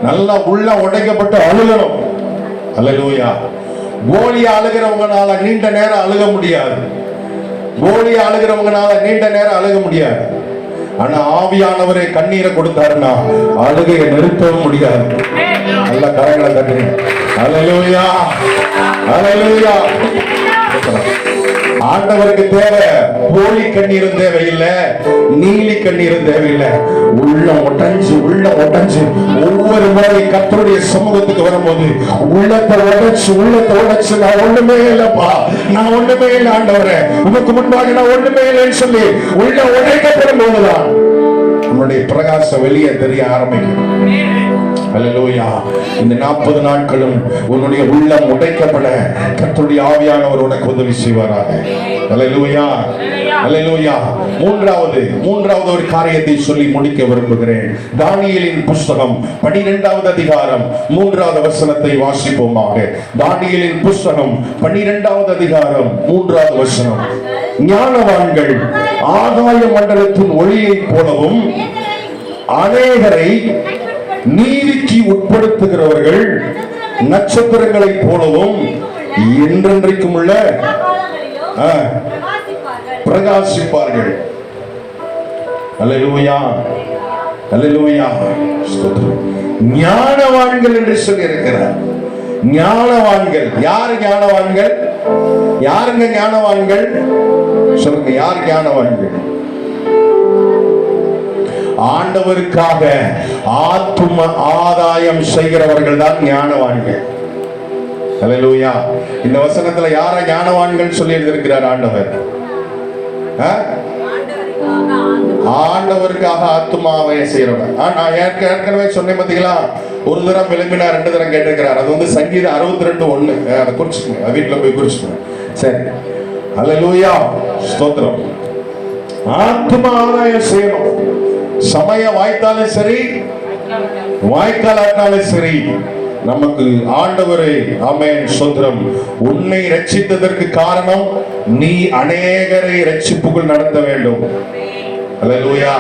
நல்லா உள்ளம் உடைக்கப்பட்டு அழுகணும். ஹல்லேலூயா. கோலியா அழுகிறவங்கனால நீண்ட நேரம் அழுக முடியாது. கோலியா அழுகிறவங்கனால நீண்ட நேரம் அழுக முடியாது. ஆனா ஆவியானவரே கண்ணீரை கொடுத்தாருன்னா அழுகையை நிறுத்தவும் முடியாது. நல்ல கரங்களை தட்டுங்க. ஹல்லேலூயா, ஹல்லேலூயா. ஆண்டவருக்கு தேவை போலி கண்ணீரும் தேவையில்லை, நீலி கண்ணீரும் தேவையில்லை. உள்ளம் உடைஞ்சு ஒவ்வொரு முறை கர்த்தருடைய சமூகத்துக்கு வரும்போது உள்ளத்தை உடைச்சு நான் ஒண்ணுமே இல்லப்பா, நான் ஒண்ணுமே இல்லை ஆண்டவரே, உனக்கு முன்பாக நான் ஒண்ணுமே இல்லைன்னு சொல்லி உள்ள உடைக்கப்படும் போதுதான் நம்முடைய பிரகாசம் வெளியே தெரிய ஆரம்பிக்கும். ஹல்லேலூயா. இந்த 40 நாட்களும் உன்னுடைய உள்ளம் உடைக்கப்பட கர்த்தருடைய ஆவியானவர் உனக்கு உதவி செய்வாராக. ஹல்லேலூயா, ஹல்லேலூயா. மூன்றாவது ஒரு காரியத்தை சொல்லி முடிக்க விரும்புகிறேன். தானியேலின் புஸ்தகம் 12வது அதிகாரம் 3வது வசனத்தை வாசிப்போமாக. தானியேலின் புஸ்தகம் 12வது அதிகாரம் 3வது வசனம். ஞானவான்கள் ஆகாய மண்டலத்தின் ஒளியைப் போலவும் அநேகரை நீதிக்கு உட்படுத்துகிறவர்கள் நட்சத்திரங்களைப் போலவும் என்றென்றைக்கும் உள்ள பிரகாசிப்பார்கள். அல்லேலூயா, அல்லேலூயா. ஞானவான்கள் என்று சொல்லி இருக்கிறார். ஞானவான்கள் யாரு? ஞானவான்கள் யாருங்க? ஞானவான்கள் சொல்லுங்க. யார் ஞானவான்கள்? ஆண்டவருக்காக ஆத்தும ஆதாயம் செய்கிறவர்கள் தான் ஞானவான்கள். ஹல்லேலூயா. இந்த வசனத்துல யார ஞானவான்கள் சொல்லி எழுதியிருக்கிறார் ஆண்டவர்? ஆண்டவருக்காக ஆத்துமாவை செய்யறவங்க. நான் ஏற்கனவே சொன்னேன் பார்த்தீங்களா, ஒரு தரம் விளம்பினா 2 தரம் கேட்டிருக்கிறார். அது வந்து சங்கீதம் 62:1. அதை குறிச்சுக்கோங்க, வீட்டுல போய் குறிச்சுக்கோங்க. சரி. ஹல்லேலூயா, ஸ்தோத்திரம். ஆத்தும ஆதாயம் செய்யணும். சமயம் வாய்த்தாலும் சரி, வாய்க்காலாட்டாலும் சரி, நமக்கு ஆண்டவரே ஆமென் ஸ்தோத்திரம். உன்னை ரட்சித்ததற்கு காரணம் நீ அநேகரை ரட்சிப்புக்குள் நடத்த வேண்டும். ஹல்லேலூயா.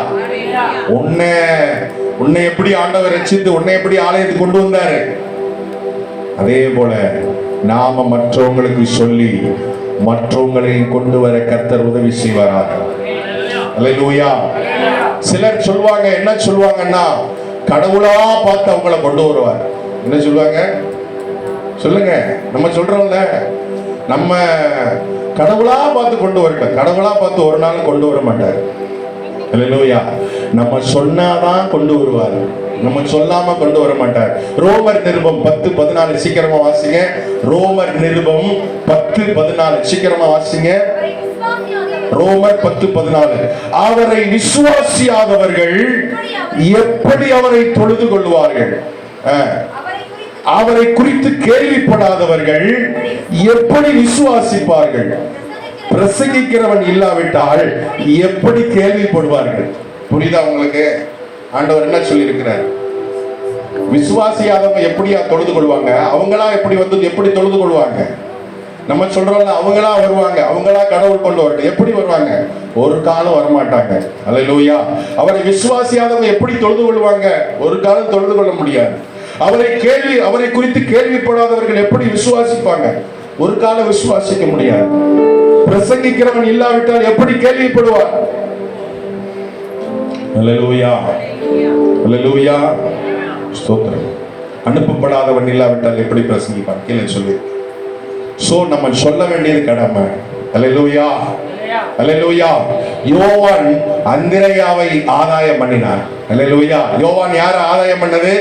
உன்னை எப்படி ஆண்டவர் ரட்சித்து உன்னை எப்படி ஆலயத்துக்கு கொண்டு வந்தாரு, அதே போல நாம மற்றவங்களுக்கு சொல்லி மற்றவங்களையும் கொண்டு வர கர்த்தர் உதவி செய்வாராக. அல்லேலூயா. சிலர் சொல்வாங்க, என்ன சொல்வாங்கன்னா, கடவுளா பார்த்து அவங்களை கொண்டு வருவார். என்ன சொல்லுவாங்க சொல்லுங்க? நம்ம சொல்றோம்ல, நம்ம கடவுளா பார்த்து கொண்டு வரல. கடவுளா பார்த்து ஒரு நாள் கொண்டு வர மாட்டார். அல்லேலூயா. நம்ம சொன்னாதான் கொண்டு வருவார், நம்ம சொல்லாம கொண்டு வர மாட்டார். ரோமர் நிருபம் 10:14 சீக்கிரமா வாசிங்க. ரோமர் நிருபம் 10:14 சீக்கிரமா வாசிங்க. ரோமர் 10:14. அவரை விசுவாசியாதவர்கள் எப்படி அவரை தொழுது கொள்வார்கள்? அவரை குறித்து கேள்விப்படாதவர்கள் எப்படி விசுவாசிப்பார்கள்? பிரசங்கிக்கிறவன் இல்லாவிட்டால் எப்படி கேள்விப்படுவார்கள்? புரியுதா உங்களுக்கு? ஆண்டவர் என்ன சொல்லி இருக்கிறார்? விசுவாசியாதவங்க எப்படியா தொழுது கொள்வாங்க? அவங்களா எப்படி தொழுது கொள்வாங்க? நம்ம சொல்றோம்ல, அவங்களா வருவாங்க, அவங்களா கடவுள் கொண்டு வரட்டும். எப்படி வருவாங்க? ஒரு காலம் வரமாட்டாங்க. அல்லேலூயா. அவரை விசுவாசியாதவங்க எப்படி தொழுது கொள்வாங்க? ஒரு காலம் தொழுது கொள்ள முடியாது. அவரை குறித்து கேள்விப்படாதவர்கள் எப்படி விசுவாசிப்பாங்க? ஒரு காலம் விசுவாசிக்க முடியாது. பிரசங்கிக்கிறவன் இல்லாவிட்டால் எப்படி கேள்விப்படுவார்? அல்லேலூயா. அல்லேலூயா. ஸ்தோத்திரம். அனுப்பப்படாதவன் இல்லாவிட்டால் எப்படி பிரசங்கிப்பான்? கீழே சொல்லி. சோ நம்ம சொல்ல வேண்டியது கடமை. அல்லேலூயா. அல்லேலூயா. யோவான் அந்திரேயாவை ஆதாயம் பண்ணினார். அல்லேலூயா. யோவான் யாரை ஆதாயம் பண்ணது?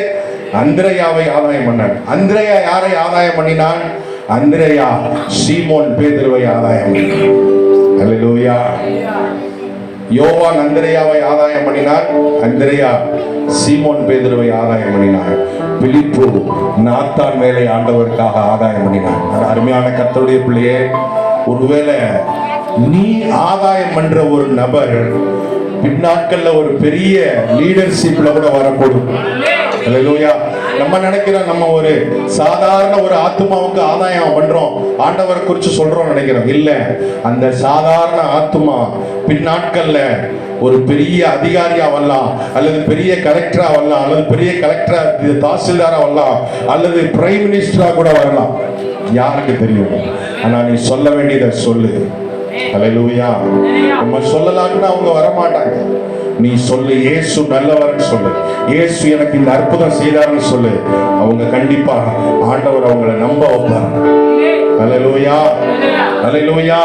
அந்திரேயாவை ஆதாயம் பண்ணான். அந்திரேயா யாரை ஆதாயம் பண்ணினான்? அந்திரேயா சீமோன் பேதுருவை ஆதாயம் பண்ணினான். அல்லேலூயா. யோவான் அந்திரேயாவை ஆதாயம் பண்ணினார். அந்திரேயா சீமோன் பேதுருவை ஆதாயம் பண்ணினார். பிலிப்பு நாத்தான் மேலே ஆண்டவருக்காக ஆதாயம் பண்ணினார். அருமையான கர்த்தருடைய பிள்ளையே, ஒருவேளை நீ ஆதாயம் பண்ற ஒரு நபர் பின்னாட்கள்ல ஒரு பெரிய லீடர்ஷிப்ல கூட வரக்கூடும். அல்லேலூயா. நம்ம நினைக்கிறோம் நம்ம ஒரு சாதாரண ஒரு ஆத்துமாவுக்கு ஆதாயம் பண்றோம், ஆண்டவர் குறித்து சொல்றோம் நினைக்கிறோம். இல்ல, அந்த சாதாரண ஆத்துமா பின்னாட்கள்ல ஒரு பெரிய அதிகாரியா வரலாம், அல்லது பெரிய கலெக்டரா வரலாம், அல்லது பெரிய கலெக்டரா தாசில்தாரா வரலாம், அல்லது பிரைம் மினிஸ்டரா கூட வரலாம். யாருக்கு தெரியும்? ஆனா நீ சொல்ல வேண்டியதை சொல்லு. அல்லேலூயா. நம்ம சொல்லலாம்னா அவங்க வரமாட்டாங்க. நீ சொல்லு, இயேசு நல்லவர்னு சொல்லு, இயேசு எனக்கு இந்த அற்புதம் செய்தார்னு சொல்லு. அவங்க கண்டிப்பா ஆண்டவர் அவங்களை நம்ப வைப்பார். அல்லேலூயா. அல்லேலூயா.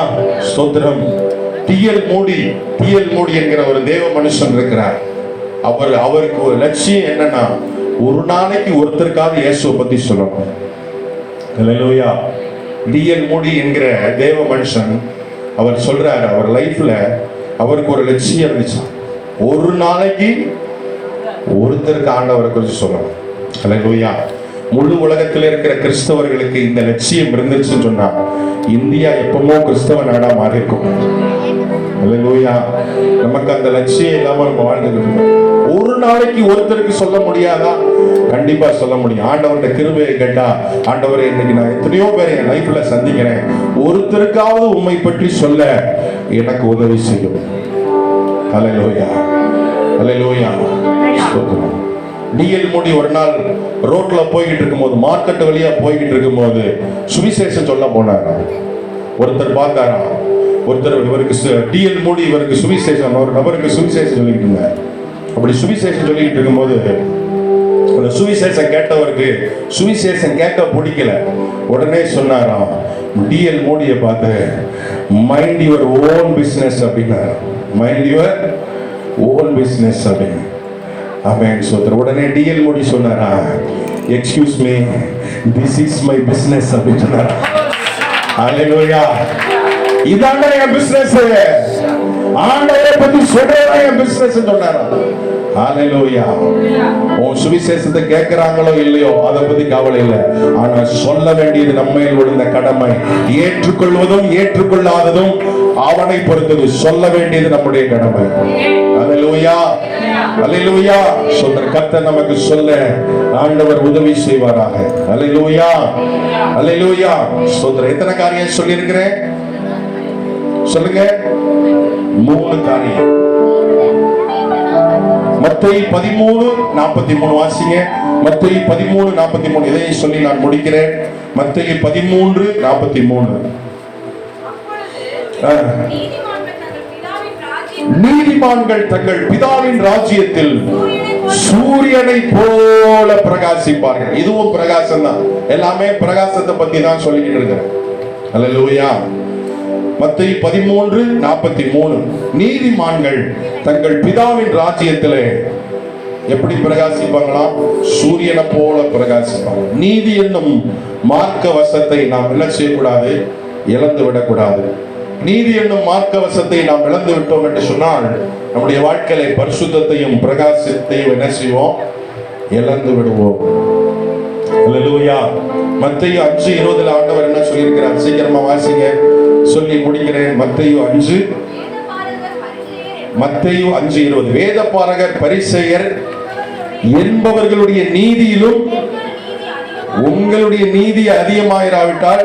ஸ்தோத்திரம். டிஎல் மூடி என்கிற ஒரு தேவ மனுஷன் இருக்கிறார். அவருக்கு ஒரு லட்சியம் என்னன்னா, ஒரு நாளைக்கு ஒருத்தருக்காவது இயேசுவை பத்தி சொல்லணும். அல்லேலூயா. டிஎல் மூடி என்கிற தேவ மனுஷன் அவர் சொல்றாரு, அவர் லைஃப்ல அவருக்கு ஒரு லட்சியம் இருந்துச்சு, ஒரு நாளைக்கு ஒருத்தருக்கு ஆண்டவரை குறித்து சொல்லணும். அல்லேலூயா. முழு உலகத்தில் இருக்கிற கிறிஸ்தவர்களுக்கு இந்த லட்சியம் இருந்துச்சுன்னு சொன்னா இந்தியா எப்பவுமோ கிறிஸ்தவ நாடா மாறி இருக்கும். அல்லேலூயா. நமக்கு அந்த லட்சியம் இல்லாம நம்ம வாழ்ந்துட்டு இருக்கோம். ஒரு நாளைக்கு ஒருத்தருக்கு சொல்ல முடியாதா? கண்டிப்பா சொல்ல முடியும். ஆண்டவருடைய கிருபையை கேட்டா, ஆண்டவரே இன்னைக்கு நான் எத்தனையோ பேரை என் லைஃப்ல சந்திக்கிறேன், ஒருத்தருக்காவது உண்மை பற்றி சொல்ல எனக்கு உதவி செய்யும். அல்லேலூயா. அல்லேலூயா. டிஎல் மூடி ஒரு நாள் ரோட்ல போய்கிட்டு இருக்கும்போது, மார்க்கெட் வழியா போய்கிட்டு இருக்கும்போது சுவிசேஷம் சொல்ல போனார். ஒருத்தர் பார்த்தாரா, இவருக்கு டிஎல் மூடி இவருக்கு சுவிசேஷம், ஒரு நபருக்கு சுவிசேஷம் சொல்லிட்டு இருந்தார். அப்படி சுவிசேஷம் சொல்லிட்டு இருக்கும்போது அந்த சுவிசேஷம் கேட்டவருக்கு சுவிசேஷம் கேட்க பிடிக்கல. உடனே சொன்னாராம் டிஎல் மூடியை பார்த்து, மைண்ட் யுவர் ஓன் பிசினஸ் அப்படின்னாரு. மைண்ட் யுவர் ஓன் பிசினஸ் அப்படின்னு. ஆமென். சோதர. உடனே டிஎல் மூடி சொன்னாரா, excuse me, this is my business அப்படின்னு சொன்னாரா. அல்லேலூயா. இதாண்டா என் பிசினஸ், ஆண்டவரை பத்தி சொல்றதா என் பிசினஸ் சொன்னாரா. ஹalleluya. உன் சுவிசேஷத்தை கேட்கறாங்களோ இல்லையோ அதை பத்தி கவலை இல்லை. ஆனா சொல்ல வேண்டியது நம்ம விழுந்த கடமை. ஏற்றுக்கொள்வதும் ஏற்றுக்கொள்ளாததும் அவனை பொறுத்தது. சொல்ல வேண்டியது நம்முடைய கடமை. ஹalleluya. ஹalleluya. சொல்ற கர்த்தர் நமக்கு சொல்ல ஆண்டவர் உதவி செய்வாராக. ஹalleluya. ஹalleluya. சொல்ற எத்தனை காரியம் சொல்லி இருக்கிறேன் சொல்லுங்க? 3 காரியம். மத்தேயு 13:43 வாசிங்க. மத்தேயு 13:43 இதை சொல்லி நான் முடிக்கிறேன். மத்தேயு 13:43. நீதிமான்கள் தங்கள் பிதாவின் ராஜ்யத்தில் சூரியனை போல பிரகாசிப்பார்கள். இதுவும் பிரகாசம் தான். எல்லாமே பிரகாசத்தை பத்தி தான் சொல்லிக்கிட்டு இருக்கிறேன். அல்லேலூயா. மத்தேயு 13:43 நீதிமான்கள் தங்கள் பிதாவின் ராஜ்யத்திலே எப்படி பிரகாசிப்பாங்களாம்? சூரியனை போல பிரகாசிப்பாங்க. நீதி என்னும் மார்க்க வசத்தை நாம் என்ன செய்யக்கூடாது? இழந்து விடக்கூடாது. நீதி என்னும் மார்க்க வசத்தை நாம் இழந்து விட்டோம் என்று சொன்னால் நம்முடைய வாழ்க்கையில பரிசுத்தத்தையும் பிரகாசத்தையும் என்ன செய்வோம்? இழந்து விடுவோம். அல்லேலூயா. மத்தேயு 5:20 ஆண்டவர் என்ன சொல்லியிருக்கிறார்? சீக்கிரமா வாசிங்க, சொல்லி முடிக்கிறேன். மத்தேயு 5:20 வேதபாரகர் பரிசேயர் என்பவர்களுடைய நீதியிலும் உங்களுடைய நீதி அதிகமாயிராவிட்டால்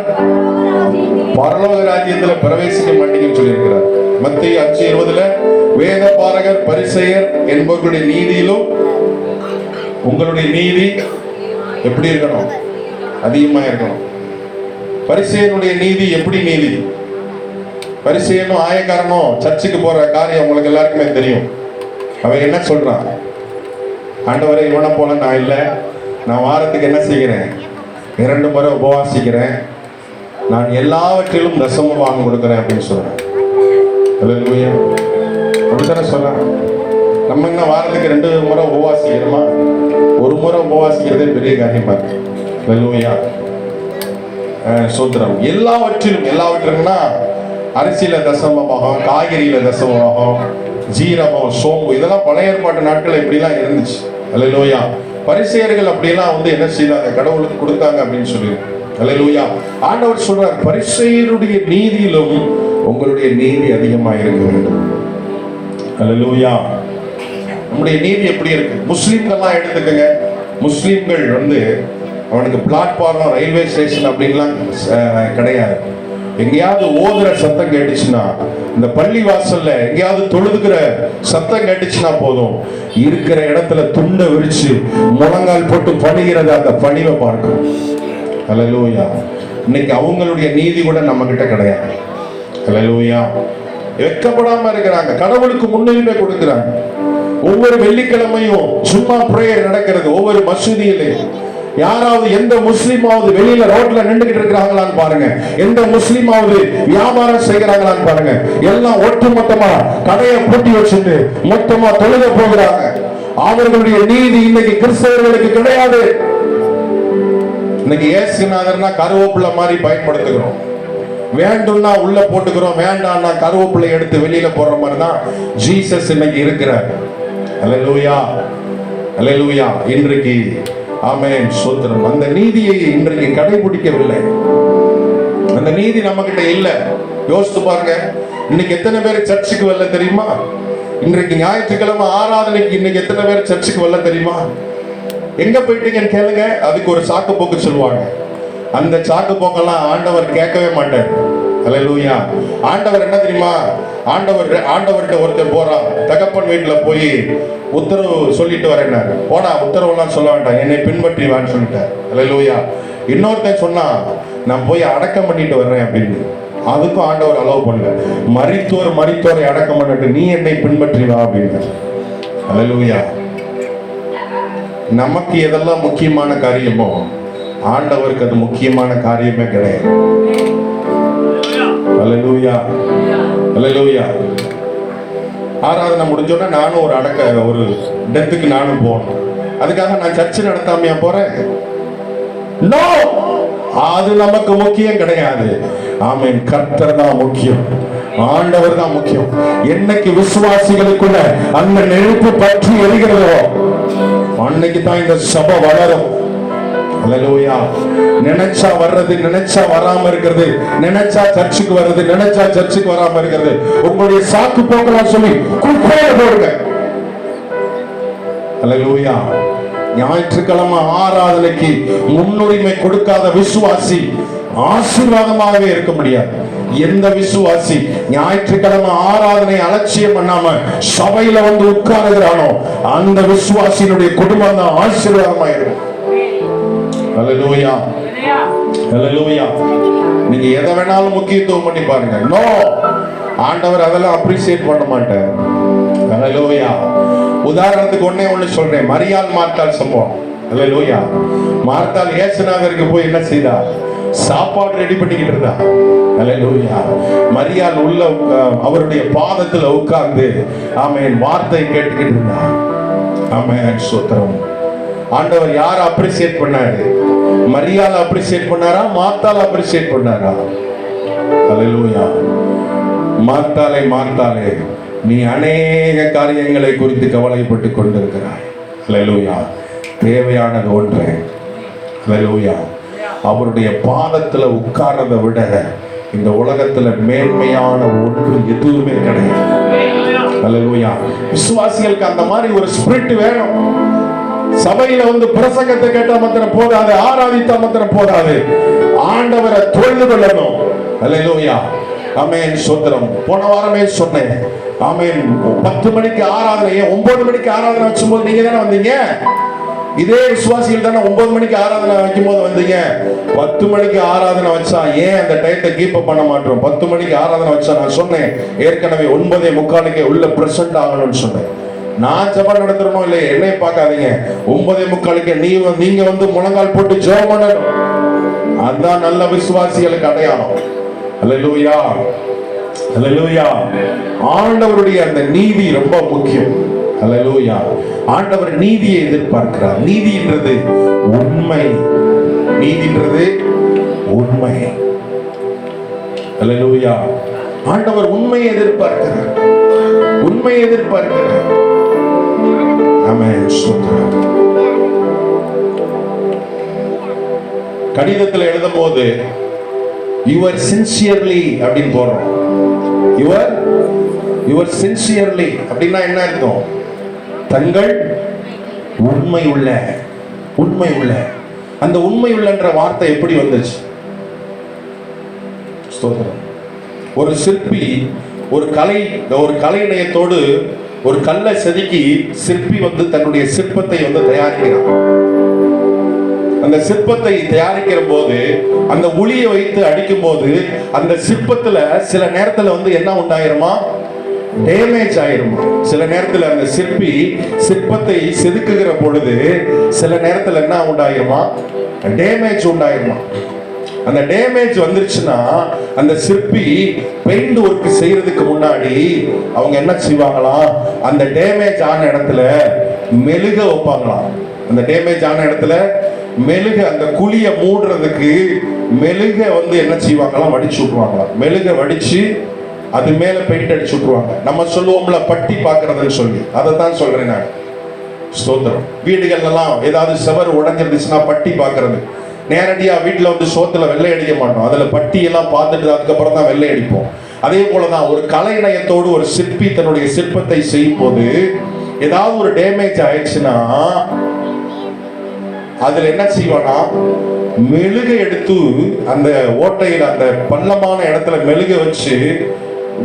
பரலோக ராஜ்யத்தில் பிரவேசிக்க மாட்டீங்கன்னு சொல்லியிருக்கிறார். மத்தேயு 5:20 வேதபாரகர் பரிசேயர் என்பவர்களுடைய நீதியிலும் உங்களுடைய நீதி எப்படி இருக்கணும்? அதிகமா இருக்கணும். பரிசேயனுடைய நீதி எப்படி நீதி? பரிசேயனும் ஆயக்காரனும் சர்ச்சுக்கு போற காரியம் உங்களுக்கு எல்லாருக்குமே தெரியும். அவன் என்ன சொல்றான்? ஆண்டவரே, இவனை போல நான் இல்லை, நான் வாரத்துக்கு என்ன செய்கிறேன்? 2 முறை உபவாசிக்கிறேன், நான் எல்லாவற்றிலும் தசம வாங்க கொடுக்குறேன் அப்படின்னு சொல்றேன். அல்லேலூயா. அப்படித்தானே சொல்றேன். நம்ம என்ன வாரத்துக்கு 2 முறை உபவாசிக்கிறோமா? 1 முறை உபவாசிக்கிறதே பெரிய காரியமா இருக்கு. அல்லேலூயா. சோத்திரம். எல்லாவற்றிலும்னா அரிசியில தசமபாகம், காய்கறியில தசமபாகம், ஜீரகம், சோம்பு, இதெல்லாம் பழைய ஏற்பாட்டு நாட்கள் இப்படிலாம் இருந்துச்சு. அல்லேலூயா. பரிசேயர்கள் அப்படியெல்லாம் என்ன செய்தாங்க? கடவுளுக்கு கொடுத்தாங்க அப்படின்னு சொல்லி. அல்லேலூயா. ஆண்டவர் சொல்றார், பரிசேயருடைய நீதியிலும் உங்களுடைய நீதி அதிகமா இருக்க வேண்டும். அல்லேலூயா. நம்முடைய நீதி எப்படி இருக்கு? முஸ்லிம்கள்லாம் எடுத்துக்கங்க. முஸ்லிம்கள் அவனுக்கு பிளாட்ஃபார்ம், ரயில்வே ஸ்டேஷன் அப்படின்லாம் கிடையாது. எங்கேயாவது ஓதுற சத்தம் கேட்டுச்சுன்னா, இந்த பள்ளி வாசல்ல எங்கேயாவது தொழுதுகிற சத்தம் கேட்டுச்சுன்னா போதும், இருக்கிற இடத்துல துண்டை விரிச்சு முழங்கால் போட்டு பணிகிறத அந்த பணிவை பார்க்கணும். அல்லேலூயா. இன்னைக்கு அவங்களுடைய நீதி கூட நம்ம கிட்ட கிடையாது. அல்லேலூயா. வெட்கப்படாம இருக்கிறாங்க, கடவுளுக்கு முன்னுரிமை கொடுக்கிறாங்க. ஒவ்வொரு வெள்ளிக்கிழமையும் சும்மா பிரேயர் நடக்கிறது. ஒவ்வொரு மசூதியிலையும் யாராவது எந்த முஸ்லீமாவது வெளியில ரோட்ல நின்றுகிட்டு இருக்கிறாங்களான்னு பாருங்க. எந்த முஸ்லீமாவது வியாபாரம் செய்கிறாங்களான்னு பாருங்க. எல்லாம் ஒட்டுமொத்தமா கடையை பூட்டி வச்சுட்டு மொத்தமா தொழுக போகிறாங்க. அவர்களுடைய நீதி இன்னைக்கு கிறிஸ்தவர்களுக்கு கிடையாது. இன்னைக்கு ஏசுநாதர்னா கருவேப்பிலை மாதிரி பயன்படுத்துகிறோம். வேண்டும்னா உள்ள போட்டுக்கிறோம், வேண்டாம்னா கருவேப்பிலை எடுத்து வெளியில போடுற மாதிரி தான் ஜீசஸ் இன்னைக்கு இருக்கிறார். அல்லேலூயா. அல்லேலூயா. இன்றைக்கு ஆமென், சோத்திரம். அந்த நீதியை இன்றைக்கு கடைபிடிக்கவில்லை. அந்த நீதி நம்ம கிட்ட இல்ல. யோசித்து பாருங்க, இன்னைக்கு எத்தனை பேர் சர்ச்சுக்கு வரல தெரியுமா? இன்றைக்கு ஞாயிற்றுக்கிழமை ஆராதனைக்கு இன்னைக்கு எத்தனை பேர் சர்ச்சுக்கு வரல தெரியுமா? எங்க போயிட்டீங்கன்னு கேளுங்க, அதுக்கு ஒரு சாக்கு போக்கு சொல்லுவாங்க. அந்த சாக்கு போக்கெல்லாம் ஆண்டவர் கேட்கவே மாட்டார். அல்லேலூயா. ஆண்டவர் என்ன தெரியுமா? ஆண்டவர்கிட்ட ஒருத்தர் போறான், தகப்பன் வீட்டுல போய் உத்தரவு சொல்லிட்டு வரேன்னாரு. போனா உத்தரவுலாம் சொல்ல வேண்டாம், என்னை பின்பற்றி வான்னு சொல்லிட்டார். அல்லேலூயா. இன்னொருத்தன் சொன்னா, நான் போய் அடக்கம் பண்ணிட்டு வர்றேன் அப்படின்னு. அதுக்கும் ஆண்டவர் அலோவ் பண்ணல. மரித்தோரை அடக்கம் பண்ணிட்டு நீ என்னை பின்பற்றி வா அப்படின்னு. அல்லேலூயா. நமக்கு எதெல்லாம் முக்கியமான காரியமோ ஆண்டவருக்கு அது முக்கியமான காரியமே கிடையாது. அல்லேலூயா. அல்லேலூயா. ஆராதனை முடிஞ்சோன்னா நானும் ஒரு டெத்துக்கு நானும் போகணும். அதுக்காக நான் சர்ச்சு நடத்தாமையா போறேன்? நோ, அது நமக்கு முக்கியம் கிடையாது. ஆமென். கர்த்தர் தான் முக்கியம், ஆண்டவர் தான் முக்கியம். என்னைக்கு விசுவாசிகளுக்குள்ள அந்த நெருப்பு பற்றி எரிகிறதோ அன்னைக்கு தான் இந்த சபை வளரும். அல்லேலூயா. நினைச்சா வர்றது, நினைச்சா வராம இருக்கிறது, நினைச்சா சர்ச்சுக்கு வர்றது, நினைச்சா சர்ச்சுக்கு வராம இருக்கிறது உங்களுடைய சாக்கு போக்கலாம் சொல்லி குப்பையில போடுங்க. அல்லேலூயா. ஞாயிற்றுக்கிழமை ஆராதனைக்கு முன்னுரிமை கொடுக்காத விசுவாசி ஆசீர்வாதமாகவே இருக்க முடியாது. எந்த விசுவாசி ஞாயிற்றுக்கிழமை ஆராதனை அலட்சியம் பண்ணாம சபையில உட்காருகிறானோ அந்த விசுவாசியினுடைய குடும்பம் தான் ஆசீர்வாதமாயிருக்கும். அல்லேலூயா. அல்லேலூயா. நீங்க எதை வேணாலும் முக்கியத்துவம் பண்ணி பாருங்க. நோ, ஆண்டவர் அதெல்லாம் அப்ரிசியேட் பண்ண மாட்டார். ஹல்லேலூயா. உதாரணத்துக்கு ஒண்ணு சொல்றேன். மரியாள் மார்த்தாள் சம்பவம். ஹல்லேலூயா. மார்த்தாள் இயேசுநாதருக்கு போய் என்ன செய்தா? சாப்பாடு ரெடி பண்ணிக்கிட்டு இருந்தா. ஹல்லேலூயா. மரியாள் உள்ள அவருடைய பாதத்துல உட்கார்ந்து ஆமென் வார்த்தை கேட்டுக்கிட்டு இருந்தா. ஆமென் ஸ்தோத்திரம். ஆண்டவர் யாரை அப்ரிசியேட் பண்ணாரு? மரியாள் அப்ரிசியேட் பண்ணாரா? மார்த்தாள் அப்ரிசியேட் பண்ணாரா? ஹல்லேலூயா. மார்த்தாளே மார்த்தாளே, நீ அநேக காரியங்களை குறித்து கவலைப்பட்டு கொண்டிருக்கிறாய். ஹல்லேலூயா. தேவையானது ஒன்றே. ஹல்லேலூயா. அவருடைய பாதத்துல உட்கார்றதை விட இந்த உலகத்துல மேன்மையான ஒன்று எதுவுமே கிடையாது. ஹல்லேலூயா. விசுவாசிகளுக்கு அந்த மாதிரி ஒரு ஸ்பிரிட் வேணும். சபையில வந்து பிரசங்கத்தை கேட்டா மாத்திரம் போதாது, ஆராதித்தா மாத்திரம் போதாது, ஆண்டவரை தொழுது கொள்ளணும். ஹல்லேலூயா. ஆமென் ஸ்தோத்திரம். போன வாரமே சொன்னேன். ஆமென். 10 மணிக்கு ஆராதனை, 9 மணிக்கு ஆராதனை வச்சும்போது நீங்க தானே வந்தீங்க. இதே விசுவாசிகள் தானே 9 மணிக்கு ஆராதனை வைக்கும் போது வந்தீங்க. 10 மணிக்கு ஆராதனை வச்சா ஏன் அந்த டயத்தை கீப் அப் பண்ண மாட்டோம்? 10 மணிக்கு ஆராதனை வச்சா நான் சொன்னேன் ஏற்கனவே 9:45 உள்ள பிரசன்ட் ஆகணும்னு சொன்னேன். நான் ஜெபம் நடத்துறனோ இல்லை என்னை பார்க்காதீங்க. 9:45 நீங்க வந்து முழங்கால் போட்டு ஜெபம் பண்ணணும். அதுதான் நல்ல விசுவாசிகளுக்கு அடையாளம். ஹல்லேலூயா. ஹல்லேலூயா. ஆண்டவருடைய அந்த நீதி ரொம்ப முக்கியம். ஹல்லேலூயா. ஆண்டவர் நீதியை எதிர்பார்க்கிறார். நீதின்றது உண்மை. நீதின்றது உண்மை. ஹல்லேலூயா. ஆண்டவர் உண்மையை எதிர்பார்க்கிறார். உண்மையை எதிர்பார்க்கிறார். ஆமென் ஸ்தோத்திரம். கடிதத்தில் எழுதும் போது யுவர் சின்சியர்லி அப்படின்னு போடுறோம். யுவர் சின்சியர்லி அப்படின்னா என்ன அர்த்தம்? தங்கள் உண்மை உள்ள. உண்மை உள்ள. அந்த உண்மை உள்ளன்ற வார்த்தை எப்படி வந்துச்சு? ஸ்தோத்திரம். ஒரு சிற்பி ஒரு கலை நயத்தோடு ஒரு கல்லை செதுக்கி சிற்பி வந்து தன்னுடைய சிற்பத்தை வந்து தயாரிக்கிறான். அந்த சிற்பத்தை தயாரிக்கிற போது அந்த உளியை வைத்து அடிக்கும் போது அந்த சிற்பத்துல சில நேரத்துல வந்து என்ன உண்டாயிருமா? டேமேஜ் ஆயிருமா? சில நேரத்துல அந்த சிற்பி சிற்பத்தை செதுக்குகிற பொழுது சில நேரத்துல என்ன உண்டாயிருமா? டேமேஜ் உண்டாயிருமா? அந்த டேமேஜ் வந்துருச்சுன்னா அந்த சிற்பி பெயிண்ட் ஒர்க் செய்யறதுக்கு முன்னாடி அவங்க என்ன செய்வாங்களாம்? அந்த டேமேஜ் ஆன இடத்துல மெழுக வைப்பாங்களாம். அந்த டேமேஜ் ஆன இடத்துல மெழுக, அந்த குழியை மூடுறதுக்கு மெழுக வந்து என்ன செய்வாங்களாம்? வடிச்சு விட்டுருவாங்களாம். மெழுக வடிச்சு அது மேல பெயிண்ட் அடிச்சு விட்டுருவாங்க. நம்ம சொல்லுவோம்ல பட்டி பாக்குறதுன்னு சொல்லி, அதை தான் சொல்றேன் நான். ஸ்தோத்திரம். வீடுகள்லாம் ஏதாவது செவர் உடைஞ்சிருந்துச்சுன்னா பட்டி பாக்குறது. நேரடியா வீட்டுல வந்து சோத்துல வெள்ளை அடிக்க மாட்டோம். அதுல பட்டி எல்லாம் பார்த்துட்டு அதுக்கப்புறம் தான் வெள்ளை அடிப்போம். அதே போலதான் ஒரு கலைநயத்தோடு ஒரு சிற்பி தன்னுடைய சிற்பத்தை செய்யும் போது ஏதாவது ஒரு டேமேஜ் ஆயிடுச்சுன்னா அதுல என்ன செய்வானா? மெழுக எடுத்து அந்த ஓட்டையில அந்த பள்ளமான இடத்துல மெழுக வச்சு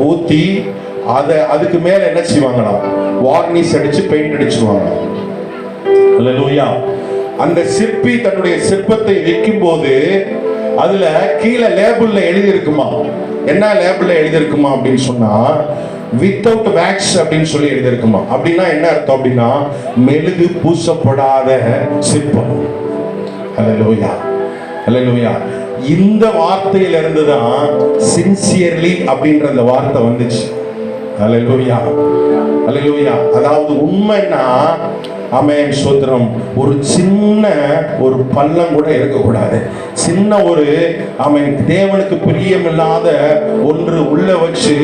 ஊத்தி அதுக்கு மேல என்ன செய்வாங்களா? வார்னிஷ் அடிச்சு பெயிண்ட் அடிச்சுவாங்க. ஹல்லேலூயா. அந்த சிற்பி தன்னுடைய சிற்பத்தை வைக்கும் போது அதுல கீழே லேபிள்ல எழுதி இருக்குமா? என்ன லேபிள்ல எழுதி இருக்குமா அப்படின்னு சொன்னா வித்தவுட் வேக்ஸ் அப்படின்னு சொல்லி எழுதி இருக்குமா? அப்படின்னா என்ன அர்த்தம் அப்படின்னா மெழுகு பூசப்படாத சிற்பம். ஹல்லேலூயா. ஹல்லேலூயா. இந்த வார்த்தையில இருந்து தான் சின்சியர்லி அப்படின்ற அந்த வார்த்தை வந்துச்சு. ஹல்லேலூயா. ஹல்லேலூயா. அதாவது உண்மைன்னா ஆமென் ஸ்தோத்திரம், ஒரு சின்ன ஒரு பள்ளம் கூட இருக்கக்கூடாது. சின்ன ஒரு ஆமென் தேவனுக்கு பிரியமில்லாத ஒன்று உள்ள வச்சு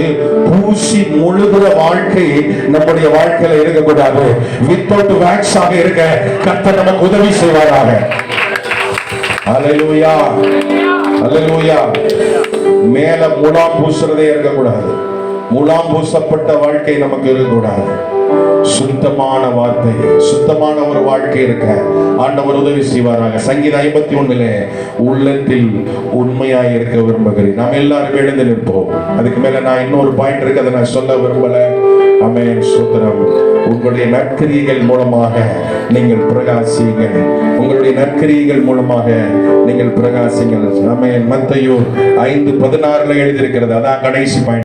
பூசி முழுகிற வாழ்க்கை நம்முடைய வாழ்க்கையில இருக்கக்கூடாது. வித்தவுட் வேக்ஸ் ஆக இருக்க கர்த்தர் நமக்கு உதவி செய்வாராக. ஹல்லேலூயா. ஹல்லேலூயா. மேல முலாம் பூசுறதே இருக்கக்கூடாது. முலாம் பூசப்பட்ட வாழ்க்கை நமக்கு இருக்கக்கூடாது. சுத்தமான வார்த்தை, சுத்தமான ஒரு வாழ்க்கை இருக்க ஆண்டவர் உதவி செய்வாராக. சங்கீதம் 51 உள்ளத்தில் உண்மையாய் இருக்க விரும்புகிறேன். நாம் எல்லாரும் எழுந்து நிற்போம். அதுக்கு மேல நான் இன்னொரு பாயிண்ட் இருக்கு, அதை நான் சொல்ல விரும்பல. ஆமென் ஸ்தோத்திரம். உங்களுடைய நற்கிரியைகள் மூலமாக நீங்கள் பிரகாசியுங்கள். உங்களுடைய நற்கிரியைகள் மூலமாக நீங்கள் பிரகாசிங்கள். ஆமென். மத்தேயு 5:16 எழுதியிருக்கிறது. அதான் கடைசி பாயிண்ட்.